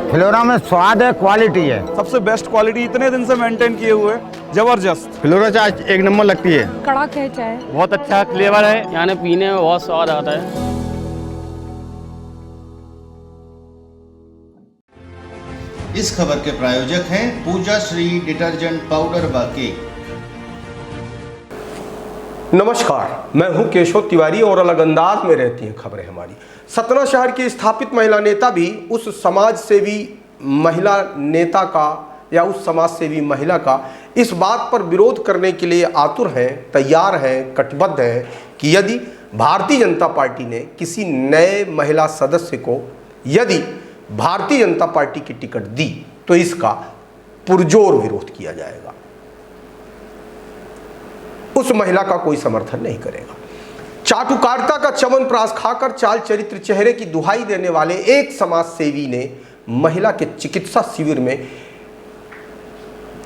फिलोरा में स्वाद है, क्वालिटी है। सबसे बेस्ट क्वालिटी इतने दिन से मेंटेन किए हुए, जबरदस्त। फिलोरा चाय एक नंबर लगती है। कड़क है चाय, बहुत अच्छा फ्लेवर है, यानी पीने में बहुत स्वाद आता है। इस खबर के प्रायोजक हैं पूजा श्री डिटर्जेंट पाउडर व केक। नमस्कार, मैं हूं केशव तिवारी और अलग अंदाज में रहती हैं खबरें हमारी। सतना शहर की स्थापित महिला नेता भी उस समाज सेवी महिला नेता का या उस समाज सेवी महिला का इस बात पर विरोध करने के लिए आतुर हैं, तैयार हैं, कटिबद्ध हैं कि यदि भारतीय जनता पार्टी ने किसी नए महिला सदस्य को यदि भारतीय जनता पार्टी की टिकट दी तो इसका पुरजोर विरोध किया जाएगा। उस महिला का कोई समर्थन नहीं करेगा। चाटुकारिता का च्यवनप्राश खाकर चाल चरित्र चेहरे की दुहाई देने वाले एक समाज सेवी ने महिला के चिकित्सा शिविर में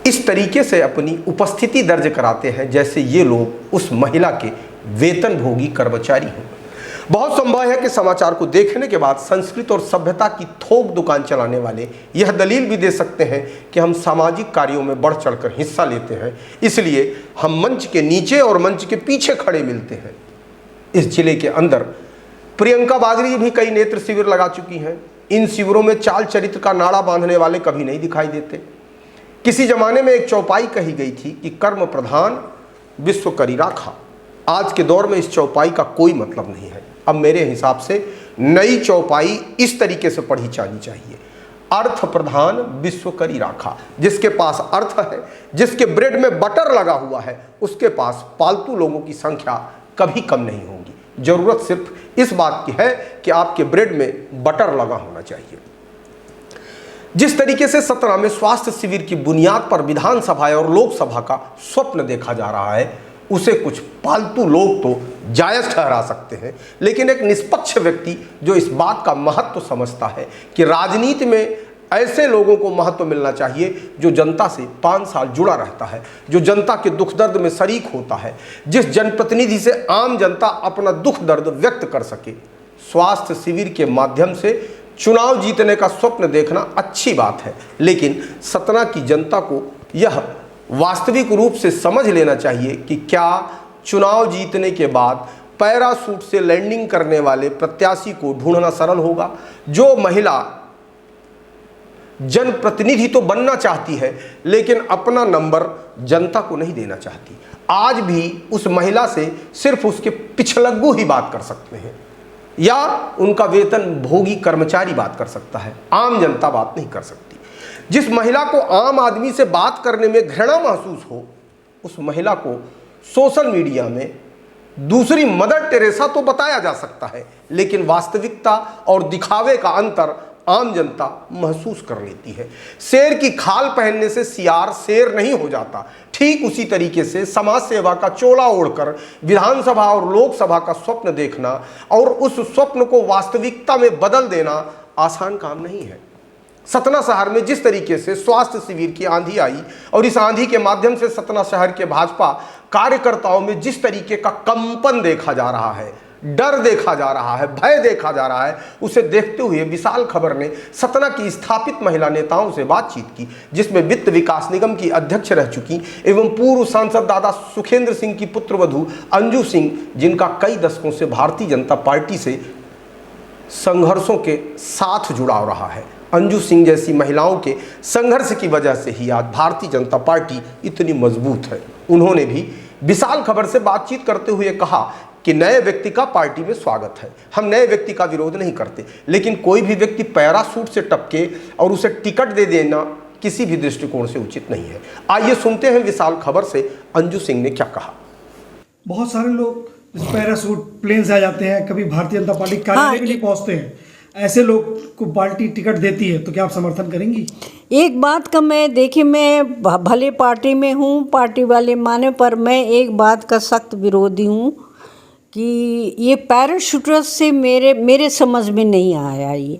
इस तरीके से अपनी उपस्थिति दर्ज कराते हैं जैसे ये लोग उस महिला के वेतनभोगी कर्मचारी हों। बहुत संभव है कि समाचार को देखने के बाद संस्कृत और सभ्यता की थोक दुकान चलाने वाले यह दलील भी दे सकते हैं कि हम सामाजिक कार्यों में बढ़ चढ़कर हिस्सा लेते हैं, इसलिए हम मंच के नीचे और मंच के पीछे खड़े मिलते हैं। इस जिले के अंदर प्रियंका बागरी भी कई नेत्र शिविर लगा चुकी हैं। इन शिविरों में चाल चरित्र का नाड़ा बांधने वाले कभी नहीं दिखाई देते। किसी जमाने में एक चौपाई कही गई थी कि कर्म प्रधान विश्व करी राखा। आज के दौर में इस चौपाई का कोई मतलब नहीं है। अब मेरे हिसाब से नई चौपाई इस तरीके से पढ़ी जानी चाहिए, अर्थ प्रधान विश्व करी राखा। जिसके पास अर्थ है, जिसके ब्रेड में बटर लगा हुआ है, उसके पास पालतू लोगों की संख्या कभी कम नहीं होगी। जरूरत सिर्फ इस बात की है कि आपके ब्रेड में बटर लगा होना चाहिए। जिस तरीके से सतना में स्वास्थ्य शिविर की बुनियाद पर विधानसभा और लोकसभा का स्वप्न देखा जा रहा है, उसे कुछ पालतू लोग तो जायज ठहरा सकते हैं, लेकिन एक निष्पक्ष व्यक्ति जो इस बात का महत्व समझता है कि राजनीति में ऐसे लोगों को महत्व मिलना चाहिए जो जनता से 5 साल जुड़ा रहता है, जो जनता के दुख दर्द में शरीक होता है, जिस जनप्रतिनिधि से आम जनता अपना दुख दर्द व्यक्त कर सके। स्वास्थ्य शिविर के माध्यम से चुनाव जीतने का स्वप्न देखना अच्छी बात है, लेकिन सतना की जनता को यह वास्तविक रूप से समझ लेना चाहिए कि क्या चुनाव जीतने के बाद पैराशूट से लैंडिंग करने वाले प्रत्याशी को ढूंढना सरल होगा। जो महिला जनप्रतिनिधि तो बनना चाहती है लेकिन अपना नंबर जनता को नहीं देना चाहती, आज भी उस महिला से सिर्फ उसके पिछलग्गू ही बात कर सकते हैं या उनका वेतन भोगी कर्मचारी बात कर सकता है, आम जनता बात नहीं कर सकती। जिस महिला को आम आदमी से बात करने में घृणा महसूस हो, उस महिला को सोशल मीडिया में दूसरी मदर टेरेसा तो बताया जा सकता है, लेकिन वास्तविकता और दिखावे का अंतर आम जनता महसूस कर लेती है। शेर की खाल पहनने से सियार शेर नहीं हो जाता। ठीक उसी तरीके से समाज सेवा का चोला ओढ़कर विधानसभा और लोकसभा का स्वप्न देखना और उस स्वप्न को वास्तविकता में बदल देना आसान काम नहीं है। सतना शहर में जिस तरीके से स्वास्थ्य शिविर की आंधी आई और इस आंधी के माध्यम से सतना शहर के भाजपा कार्यकर्ताओं में जिस तरीके का कंपन देखा जा रहा है, डर देखा जा रहा है, भय देखा जा रहा है, उसे देखते हुए विशाल खबर ने सतना की स्थापित महिला नेताओं से बातचीत की, जिसमें वित्त विकास निगम की अध्यक्ष रह चुकी एवं पूर्व सांसद दादा सुखेंद्र सिंह की पुत्रवधू अंजू सिंह, जिनका कई दशकों से भारतीय जनता पार्टी से संघर्षों के साथ जुड़ाव रहा है। अंजू सिंह जैसी महिलाओं के संघर्ष की वजह से ही आज भारतीय जनता पार्टी इतनी मजबूत है। उन्होंने भी विशाल खबर से बातचीत करते हुए कहा कि नए व्यक्ति का पार्टी में स्वागत है। हम नए व्यक्ति का विरोध नहीं करते, लेकिन कोई भी व्यक्ति पैराशूट से टपके और उसे टिकट दे देना किसी भी दृष्टिकोण से उचित नहीं है। आइए सुनते हैं विशाल खबर से अंजू सिंह ने क्या कहा। बहुत सारे लोग पैराशूट प्लेन से आ जाते हैं, कभी भारतीय जनता पार्टी कार्यालय भी नहीं पहुंचते हैं। ऐसे लोग को पार्टी टिकट देती है तो क्या आप समर्थन करेंगी? एक बात का मैं देखिए, मैं भले पार्टी में हूँ, पार्टी वाले माने, पर मैं एक बात का सख्त विरोधी हूँ कि ये पैराशूटर्स से मेरे समझ में नहीं आया। ये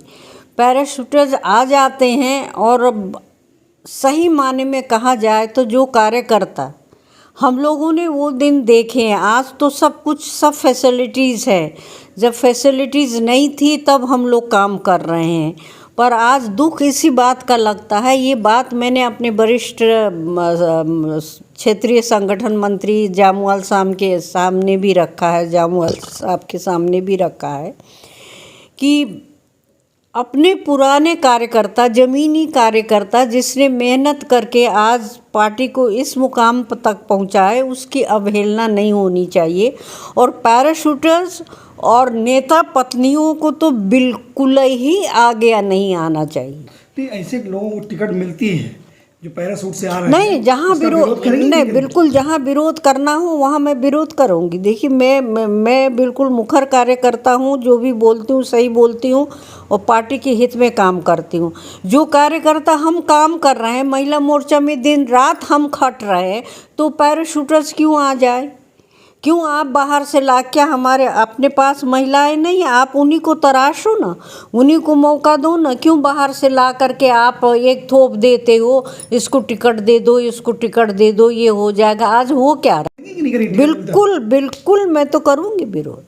पैराशूटर्स आ जाते हैं और सही माने में कहा जाए तो जो कार्यकर्ता हम लोगों ने वो दिन देखे हैं। आज तो सब कुछ, सब फैसिलिटीज़ है। जब फैसिलिटीज़ नहीं थी तब हम लोग काम कर रहे हैं, पर आज दुख इसी बात का लगता है। ये बात मैंने अपने वरिष्ठ क्षेत्रीय संगठन मंत्री जामुवाल साहब के सामने भी रखा है, जामुवाल साहब के सामने भी रखा है कि अपने पुराने कार्यकर्ता, ज़मीनी कार्यकर्ता जिसने मेहनत करके आज पार्टी को इस मुकाम तक पहुंचाए, उसकी अवहेलना नहीं होनी चाहिए। और पैराशूटर्स और नेता पत्नियों को तो बिल्कुल ही आगे नहीं आना चाहिए। नहीं, ऐसे लोगों को टिकट मिलती है जो पैरासूट से आ रहे हैं, नहीं, जहाँ विरोध नहीं, बिल्कुल जहाँ विरोध करना हो वहाँ मैं विरोध करूँगी। देखिए, मैं बिल्कुल मुखर कार्यकर्ता हूँ, जो भी बोलती हूँ सही बोलती हूँ और पार्टी के हित में काम करती हूँ। जो कार्यकर्ता हम काम कर रहे हैं, महिला मोर्चा में दिन रात हम खट रहे हैं, तो पैराशूटर्स क्यों आ जाए? क्यों आप बाहर से ला के, हमारे अपने पास महिलाएं नहीं, आप उन्हीं को तराशो ना, उन्हीं को मौका दो ना। क्यों बाहर से ला करके आप एक थोप देते हो, इसको टिकट दे दो, इसको टिकट दे दो, ये हो जाएगा। आज हो क्या रहा? बिल्कुल बिल्कुल मैं तो करूँगी विरोध,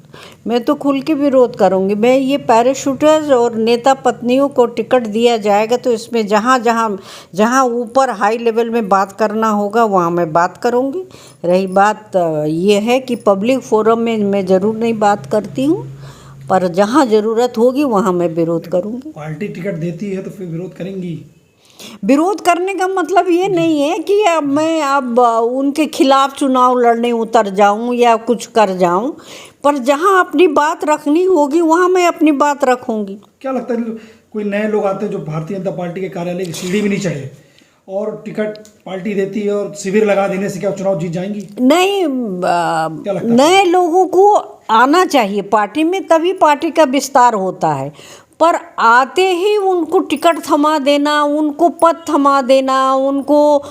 मैं तो खुल के विरोध करूँगी। मैं ये पैराशूटर्स और नेता पत्नियों को टिकट दिया जाएगा तो इसमें जहाँ ऊपर हाई लेवल में बात करना होगा वहाँ मैं बात करूँगी। रही बात ये है कि पब्लिक फोरम में मैं ज़रूर नहीं बात करती हूँ, पर जहाँ ज़रूरत होगी वहाँ मैं विरोध करूँगी। पार्टी टिकट देती है तो फिर विरोध करेंगी। विरोध करने का मतलब ये नहीं है कि अब उनके खिलाफ चुनाव लड़ने उतर जाऊं या कुछ कर जाऊं, पर जहां अपनी बात रखनी होगी वहां मैं अपनी बात रखूंगी। क्या लगता है, कोई नए लोग आते हैं जो भारतीय जनता पार्टी के कार्यालय की सीढ़ी भी नहीं चढ़े और टिकट पार्टी देती है और शिविर लगा देने से क्या चुनाव जीत जाएंगी? नहीं, नए लोगों को आना चाहिए पार्टी में, तभी पार्टी का विस्तार होता है। पर आते ही उनको टिकट थमा देना, उनको पद थमा देना, उनको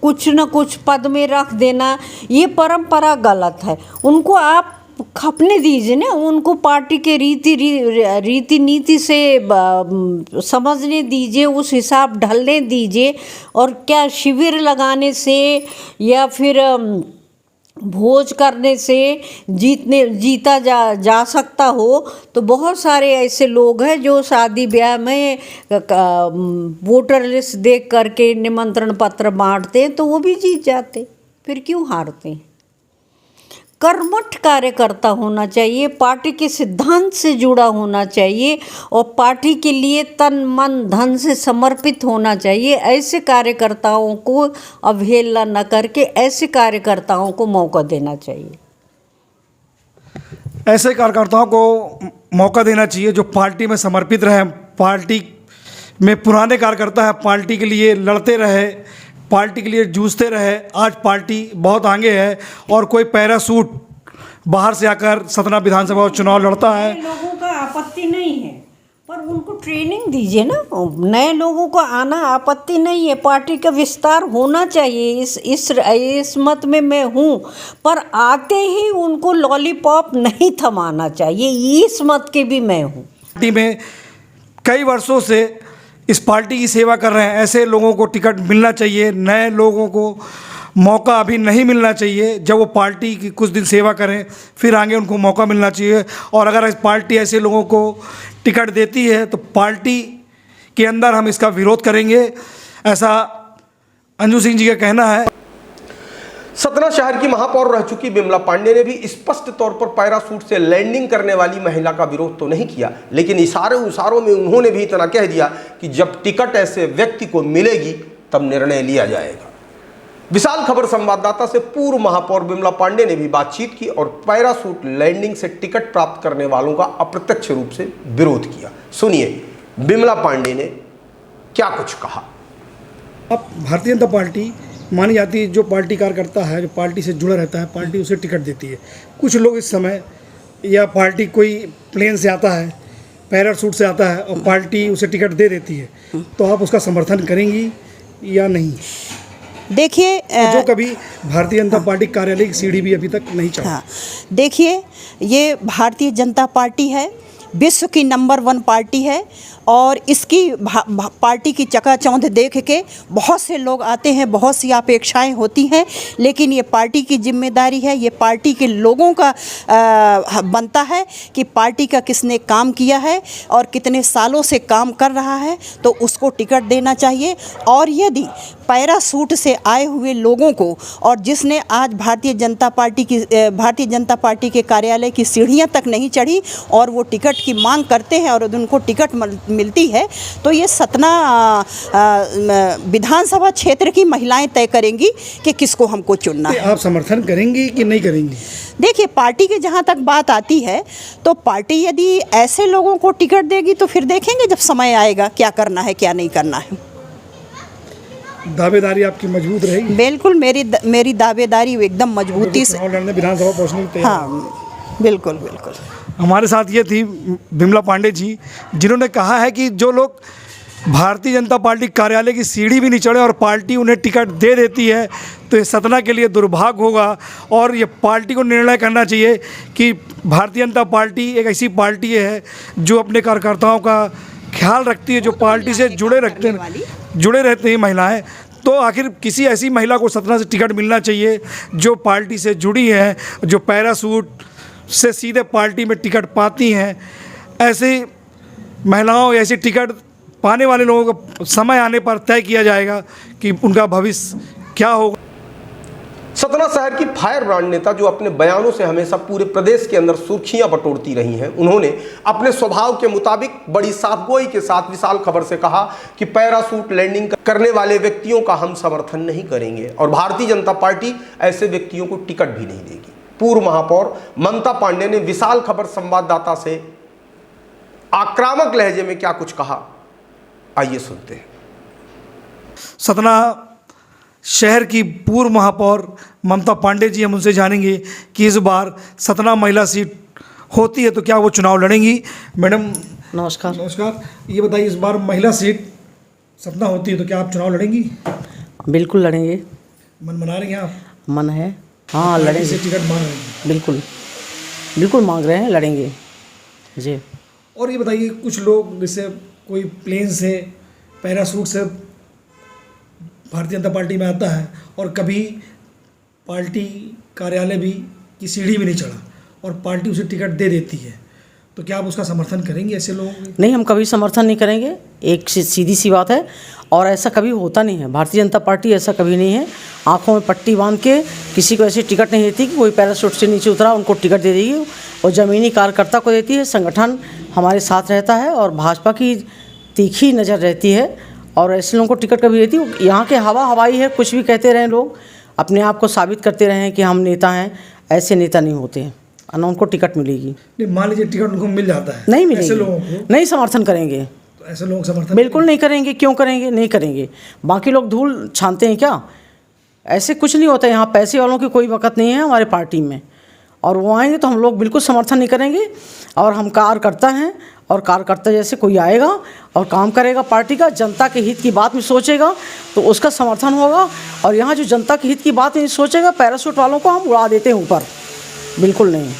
कुछ न कुछ पद में रख देना, ये परंपरा गलत है। उनको आप खपने दीजिए ना, उनको पार्टी के रीति नीति से समझने दीजिए, उस हिसाब ढलने दीजिए। और क्या शिविर लगाने से या फिर भोज करने से जीता जा सकता हो? तो बहुत सारे ऐसे लोग हैं जो शादी ब्याह में वोटर लिस्ट देख करके निमंत्रण पत्र बांटते हैं तो वो भी जीत जाते, फिर क्यों हारते हैं? कर्मठ कार्यकर्ता होना चाहिए, पार्टी के सिद्धांत से जुड़ा होना चाहिए और पार्टी के लिए तन मन धन से समर्पित होना चाहिए। ऐसे कार्यकर्ताओं को अवहेलना न करके ऐसे कार्यकर्ताओं को मौका देना चाहिए। ऐसे कार्यकर्ताओं को मौका देना चाहिए जो पार्टी में समर्पित रहे, पार्टी में पुराने कार्यकर्ता है, पार्टी के लिए लड़ते रहे, पार्टी के लिए जूझते रहे। आज पार्टी बहुत आगे है और कोई पैरासूट बाहर से आकर सतना विधानसभा चुनाव लड़ता है। लोगों का आपत्ति नहीं है, पर उनको ट्रेनिंग दीजिए ना। नए लोगों को आना आपत्ति नहीं है, पार्टी का विस्तार होना चाहिए, इस मत में मैं हूँ। पर आते ही उनको लॉलीपॉप नहीं थमाना चाहिए, इस मत के भी मैं हूँ। पार्टी में कई वर्षों से इस पार्टी की सेवा कर रहे हैं, ऐसे लोगों को टिकट मिलना चाहिए। नए लोगों को मौका अभी नहीं मिलना चाहिए। जब वो पार्टी की कुछ दिन सेवा करें फिर आगे उनको मौका मिलना चाहिए। और अगर इस पार्टी ऐसे लोगों को टिकट देती है तो पार्टी के अंदर हम इसका विरोध करेंगे, ऐसा अंजू सिंह जी का कहना है। सतना शहर की महापौर रह चुकी बिमला पांडे ने भी स्पष्ट तौर पर पैरासूट से लैंडिंग करने वाली महिला का विरोध तो नहीं किया, लेकिन इशारों में उन्होंने भी इतना कह दिया कि जब टिकट ऐसे व्यक्ति को मिलेगी तब निर्णय लिया जाएगा। विशाल खबर संवाददाता से पूर्व महापौर बिमला पांडे ने भी बातचीत की और पैरासूट लैंडिंग से टिकट प्राप्त करने वालों का अप्रत्यक्ष रूप से विरोध किया। सुनिए बिमला पांडे ने क्या कुछ कहा। अब भारतीय जनता पार्टी मानी जाती है, जो पार्टी कार्यकर्ता है, जो पार्टी से जुड़ा रहता है, पार्टी उसे टिकट देती है। कुछ लोग इस समय, या पार्टी कोई प्लेन से आता है, पैरासूट से आता है और पार्टी उसे टिकट दे देती है, तो आप उसका समर्थन करेंगी या नहीं? देखिए, जो कभी भारतीय जनता पार्टी कार्यालय की सीढ़ी भी अभी तक नहीं चढ़ा। हाँ, देखिए, ये भारतीय जनता पार्टी है विश्व की नंबर 1 पार्टी है और इसकी पार्टी की चकाचौंध देख के बहुत से लोग आते हैं, बहुत सी अपेक्षाएं होती हैं, लेकिन ये पार्टी की जिम्मेदारी है, ये पार्टी के लोगों का बनता है कि पार्टी का किसने काम किया है और कितने सालों से काम कर रहा है, तो उसको टिकट देना चाहिए। और यदि पैरासूट से आए हुए लोगों को और जिसने आज भारतीय जनता पार्टी के कार्यालय की सीढ़ियां तक नहीं चढ़ी और वो टिकट की मांग करते हैं और उनको टिकट मिलती है, तो ये सतना विधानसभा क्षेत्र की महिलाएं तय करेंगी कि किसको हमको चुनना है। आप समर्थन करेंगी कि नहीं करेंगी? देखिए, पार्टी के जहाँ तक बात आती है तो पार्टी यदि ऐसे लोगों को टिकट देगी तो फिर देखेंगे जब समय आएगा क्या करना है क्या नहीं करना है। दावेदारी आपकी मजबूत रहेगी? बिल्कुल, मेरी दावेदारी एकदम मजबूती से विधानसभा पहुंचने की तैयार। हाँ, बिल्कुल बिल्कुल। हमारे साथ ये थी बिमला पांडे जी, जिन्होंने कहा है कि जो लोग भारतीय जनता पार्टी कार्यालय की सीढ़ी भी नहीं चढ़े और पार्टी उन्हें टिकट दे देती है तो ये सतना के लिए दुर्भाग्य होगा और ये पार्टी को निर्णय करना चाहिए कि भारतीय जनता पार्टी एक ऐसी पार्टी है जो अपने कार्यकर्ताओं का ख्याल रखती है, जो पार्टी से जुड़े रहते हैं महिलाएं। तो आखिर किसी ऐसी महिला को सतना से टिकट मिलना चाहिए जो पार्टी से जुड़ी है, जो पैरासूट से सीधे पार्टी में टिकट पाती हैं। ऐसी महिलाओं, ऐसी टिकट पाने वाले लोगों का समय आने पर तय किया जाएगा कि उनका भविष्य क्या होगा। सतना शहर की फायर ब्रांड नेता जो अपने बयानों से हमेशा पूरे प्रदेश के अंदर सुर्खियां बटोरती रही हैं, उन्होंने अपने स्वभाव के मुताबिक बड़ी साफगोई के साथ विशाल खबर से कहा कि पैरासूट लैंडिंग करने वाले व्यक्तियों का हम समर्थन नहीं करेंगे और भारतीय जनता पार्टी ऐसे व्यक्तियों को टिकट भी नहीं देगी। पूर्व महापौर ममता पांडे ने विशाल खबर संवाददाता से आक्रामक लहजे में क्या कुछ कहा, आइए सुनते हैं। सतना शहर की पूर्व महापौर ममता पांडे जी, हम उनसे जानेंगे कि इस बार सतना महिला सीट होती है तो क्या वो चुनाव लड़ेंगी। मैडम नमस्कार। नमस्कार, ये बताइए इस बार महिला सीट सतना होती है तो क्या आप चुनाव लड़ेंगी? बिल्कुल लड़ेंगे। मन बना रही हैं आप? मन है, हाँ लड़ेंगे। से टिकट मांग रहे हैं? बिल्कुल बिल्कुल मांग रहे हैं, लड़ेंगे जी। और ये बताइए, कुछ लोग जैसे कोई प्लेन से पैरासूट से भारतीय जनता पार्टी में आता है और कभी पार्टी कार्यालय भी की सीढ़ी भी नहीं चढ़ा और पार्टी उसे टिकट दे देती है, तो क्या आप उसका समर्थन करेंगे ऐसे लोगों को? नहीं, हम कभी समर्थन नहीं करेंगे। एक सीधी सी बात है और ऐसा कभी होता नहीं है। भारतीय जनता पार्टी ऐसा कभी नहीं है, आंखों में पट्टी बांध के किसी को ऐसी टिकट नहीं देती कि कोई पैरासूट से नीचे उतरा उनको टिकट दे देगी, और ज़मीनी कार्यकर्ता को देती है। संगठन हमारे साथ रहता है और भाजपा की तीखी नज़र रहती है और ऐसे लोगों को टिकट कभी देती है। यहाँ के हवाई है, कुछ भी कहते रहें लोग, अपने आप को साबित करते रहें कि हम नेता हैं, ऐसे नेता नहीं होते हैं, और उनको टिकट मिलेगी। नहीं, मान लीजिए टिकट उनको मिल जाता है, नहीं मिलेगी, ऐसे लोगों को नहीं समर्थन करेंगे। तो ऐसे लोग समर्थन बिल्कुल नहीं करेंगे। क्यों करेंगे? नहीं करेंगे। बाकी लोग धूल छानते हैं क्या? ऐसे कुछ नहीं होता। यहाँ पैसे वालों की कोई वक़्त नहीं है हमारे पार्टी में, और वो आएंगे तो हम लोग बिल्कुल समर्थन नहीं करेंगे। और हम कार्यकर्ता हैं और कार्यकर्ता जैसे कोई आएगा और काम करेगा पार्टी का, जनता के हित की बात में सोचेगा तो उसका समर्थन होगा। और यहाँ जो जनता के हित की बात नहीं सोचेगा, पैरासूट वालों को हम उड़ा देते हैं ऊपर, बिल्कुल नहीं।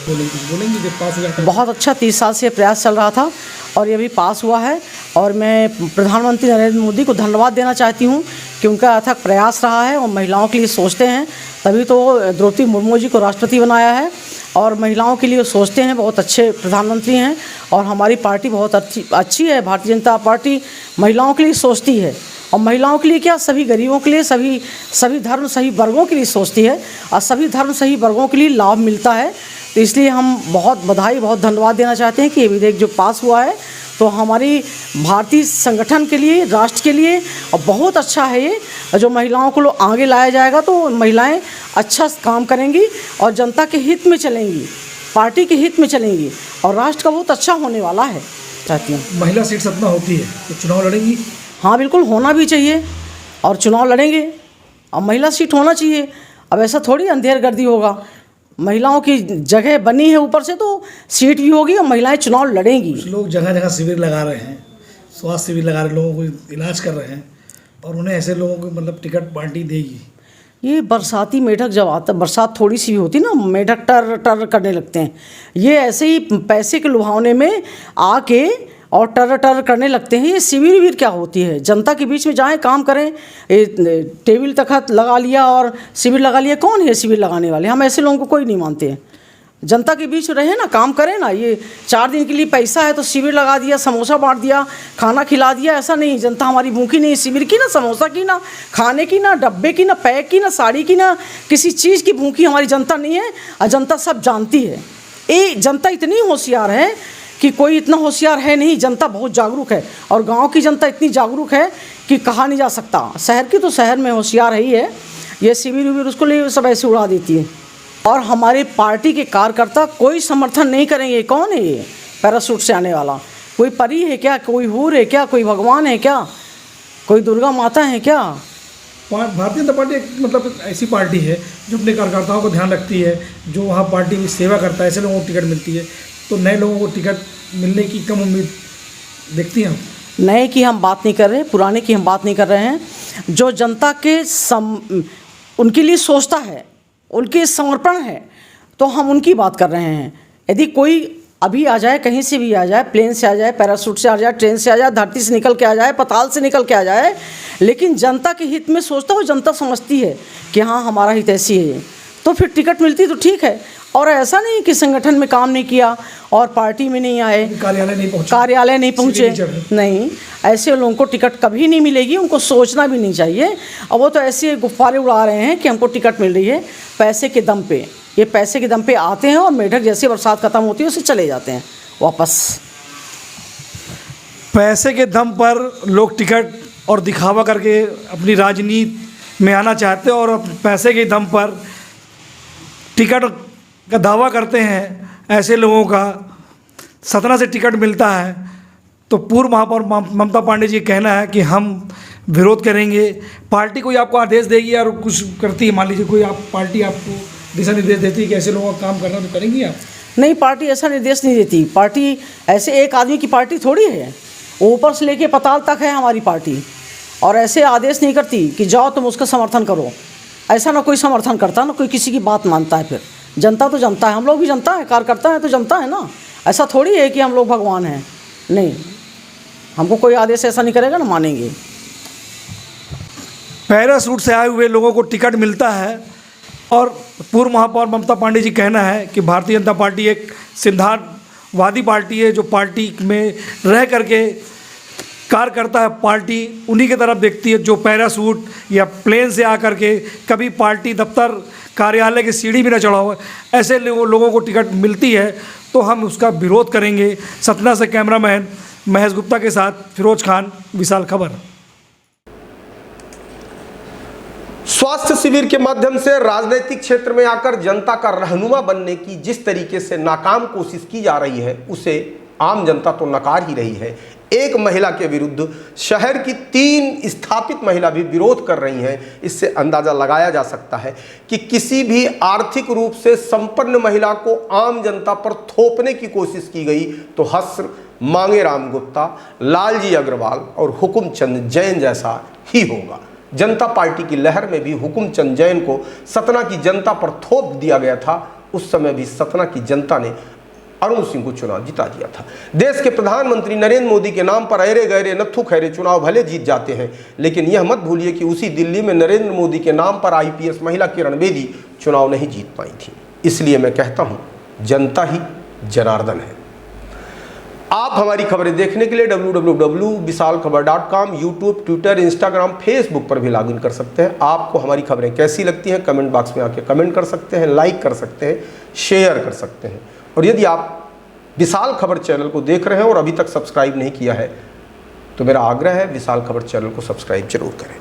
बोलेंगे जब पास हो जाता है। बहुत अच्छा 30 साल से प्रयास चल रहा था और ये भी पास हुआ है, और मैं प्रधानमंत्री नरेंद्र मोदी को धन्यवाद देना चाहती हूँ कि उनका अथक प्रयास रहा है और महिलाओं के लिए सोचते हैं, तभी तो द्रौपदी मुर्मू जी को राष्ट्रपति बनाया है और महिलाओं के लिए सोचते हैं। बहुत अच्छे प्रधानमंत्री हैं और हमारी पार्टी बहुत अच्छी है। भारतीय जनता पार्टी महिलाओं के लिए सोचती है, और महिलाओं के लिए क्या, सभी गरीबों के लिए, सभी धर्म सही वर्गों के लिए सोचती है, और सभी धर्म सही वर्गों के लिए लाभ मिलता है। तो इसलिए हम बहुत बधाई, बहुत धन्यवाद देना चाहते हैं कि ये विधेयक जो पास हुआ है तो हमारी भारतीय संगठन के लिए, राष्ट्र के लिए और बहुत अच्छा है ये। जो महिलाओं को आगे लाया जाएगा तो महिलाएं अच्छा काम करेंगी और जनता के हित में चलेंगी, पार्टी के हित में चलेंगी, और राष्ट्र का बहुत अच्छा होने वाला है। चाहती हूँ महिला सीट सतना होती है तो चुनाव लड़ेंगी? हाँ बिल्कुल, होना भी चाहिए और चुनाव लड़ेंगे, और महिला सीट होना चाहिए। अब ऐसा थोड़ी अंधेरगर्दी होगा, महिलाओं की जगह बनी है ऊपर से तो सीट भी होगी और महिलाएं चुनाव लड़ेंगी। कुछ लोग जगह जगह शिविर लगा रहे हैं, स्वास्थ्य शिविर लगा रहे, लोगों को इलाज कर रहे हैं, और उन्हें ऐसे लोगों को मतलब टिकट पार्टी देगी। ये बरसाती मेढक जब आता, बरसात थोड़ी सी भी होती ना, मेढक टर टर करने लगते हैं। ये ऐसे ही पैसे के लुभावने में आके और टर टर करने लगते हैं। ये शिविर विविर क्या होती है? जनता के बीच में जाएं, काम करें। ये टेबल तखत लगा लिया और शिविर लगा लिया, कौन है शिविर लगाने वाले? हम ऐसे लोगों को कोई नहीं मानते हैं। जनता के बीच रहे ना, काम करें ना। ये 4 दिन के लिए पैसा है तो शिविर लगा दिया, समोसा बांट दिया, खाना खिला दिया, ऐसा नहीं। जनता हमारी भूखी नहीं, शिविर की ना, समोसा की ना, खाने की ना, डब्बे की ना, पैक की ना, साड़ी की ना, किसी चीज़ की भूखी हमारी जनता नहीं है। और जनता सब जानती है। ये जनता इतनी होशियार है कि कोई इतना होशियार है नहीं। जनता बहुत जागरूक है और गांव की जनता इतनी जागरूक है कि कहा नहीं जा सकता। शहर की तो शहर में होशियार है ही है। ये शिविर विविर उसको ले सब ऐसे उड़ा देती है। और हमारे पार्टी के कार्यकर्ता कोई समर्थन नहीं करेंगे। कौन है ये पैराशूट से आने वाला? कोई परी है क्या? कोई हूर है क्या? कोई भगवान है क्या? कोई दुर्गा माता है क्या? भारतीय जनता पार्टी एक मतलब ऐसी पार्टी है जो अपने कार्यकर्ताओं को ध्यान रखती है, जो वहाँ पार्टी की सेवा करता है, ऐसे लोगों को टिकट मिलती है। तो नए लोगों को टिकट मिलने की कम उम्मीद देखती हैं हम। नए की हम बात नहीं कर रहे, पुराने की हम बात नहीं कर रहे हैं। जो जनता के उनके लिए सोचता है, उनके समर्पण है, तो हम उनकी बात कर रहे हैं। यदि कोई अभी आ जाए, कहीं से भी आ जाए, प्लेन से आ जाए, पैराशूट से आ जाए, ट्रेन से आ जाए, धरती से निकल के आ जाए, पताल से निकल के आ जाए, लेकिन जनता के हित में सोचता हो, जनता समझती है कि हाँ हमारा हित ऐसी है, तो फिर टिकट मिलती तो ठीक है। और ऐसा नहीं कि संगठन में काम नहीं किया और पार्टी में नहीं आए, कार्यालय नहीं पहुँचे, नहीं, ऐसे लोगों को टिकट कभी नहीं मिलेगी। उनको सोचना भी नहीं चाहिए। और वो तो ऐसे गुब्बारे उड़ा रहे हैं कि हमको टिकट मिल रही है पैसे के दम पे। ये पैसे के दम पे आते हैं और मेढक जैसे बरसात खत्म होती है उससे चले जाते हैं वापस। पैसे के दम पर लोग टिकट और दिखावा करके अपनी राजनीति में आना चाहते हैं और पैसे के दम पर टिकट का दावा करते हैं। ऐसे लोगों का सतना से टिकट मिलता है तो पूर्व महापौर ममता पांडे जी कहना है कि हम विरोध करेंगे। पार्टी कोई आपको आदेश देगी और कुछ करती है, मान लीजिए कोई पार्टी आपको दिशा निर्देश देती है कि ऐसे लोगों का काम करना, तो करेंगी आप? नहीं, पार्टी ऐसा निर्देश नहीं देती। पार्टी ऐसे एक आदमी की पार्टी थोड़ी है, ऊपर से लेके पताल तक है हमारी पार्टी। और ऐसे आदेश नहीं करती कि जाओ तुम उसका समर्थन करो। ऐसा ना कोई समर्थन करता, ना कोई किसी की बात मानता है। फिर जनता तो जनता है, हम लोग भी जनता है, कार्यकर्ता है तो जनता है ना। ऐसा थोड़ी है कि हम लोग भगवान हैं, नहीं। हमको कोई आदेश ऐसा नहीं करेगा ना मानेंगे। पैराशूट से आए हुए लोगों को टिकट मिलता है और पूर्व महापौर ममता पांडे जी कहना है कि भारतीय जनता पार्टी एक सिद्धांतवादी पार्टी है, जो पार्टी में रह करके कार्य करता है। पार्टी उन्हीं की तरफ देखती है जो पैराशूट या प्लेन से आकर के कभी पार्टी दफ्तर कार्यालय की सीढ़ी भी न चढ़ा हो। ऐसे लोगों को टिकट मिलती है तो हम उसका विरोध करेंगे। सतना से कैमरामैन महेश गुप्ता के साथ फिरोज खान, विशाल खबर। स्वास्थ्य शिविर के माध्यम से राजनीतिक क्षेत्र में आकर जनता का रहनुमा बनने की जिस तरीके से नाकाम कोशिश की जा रही है, उसे आम जनता तो नकार ही रही है। एक महिला के विरुद्ध शहर की 3 स्थापित महिला भी विरोध कर रही हैं। इससे अंदाजा लगाया जा सकता है कि किसी भी आर्थिक रूप से संपन्न महिला को आम जनता पर थोपने की कोशिश की गई तो हस्र मांगेराम गुप्ता, लालजी अग्रवाल और हुकुमचंद जैन जैसा ही होगा। जनता पार्टी की लहर में भी हुकुमचंद जैन को सतना की जनता पर थोप दिया गया था। उस समय भी सतना की जनता ने अरुण सिंह को चुनाव जिता दिया था। देश के प्रधानमंत्री नरेंद्र मोदी के नाम पर अरे गहरे नत्थु खैरे चुनाव भले जीत जाते हैं, लेकिन यह मत भूलिए कि उसी दिल्ली में नरेंद्र मोदी के नाम पर IPS महिला किरण बेदी चुनाव नहीं जीत पाई थी। इसलिए मैं कहता हूं, जनता ही जनार्दन है। आप हमारी खबरें देखने के लिए www.visalkhabar.com, YouTube, Twitter, Instagram, Facebook पर भी लॉगिन कर सकते हैं। आपको हमारी खबरें कैसी लगती हैं कमेंट बॉक्स में आके कमेंट कर सकते हैं, लाइक कर सकते हैं, शेयर कर सकते हैं। और यदि आप विशाल खबर चैनल को देख रहे हैं और अभी तक सब्सक्राइब नहीं किया है तो मेरा आग्रह है विशाल खबर चैनल को सब्सक्राइब जरूर करें।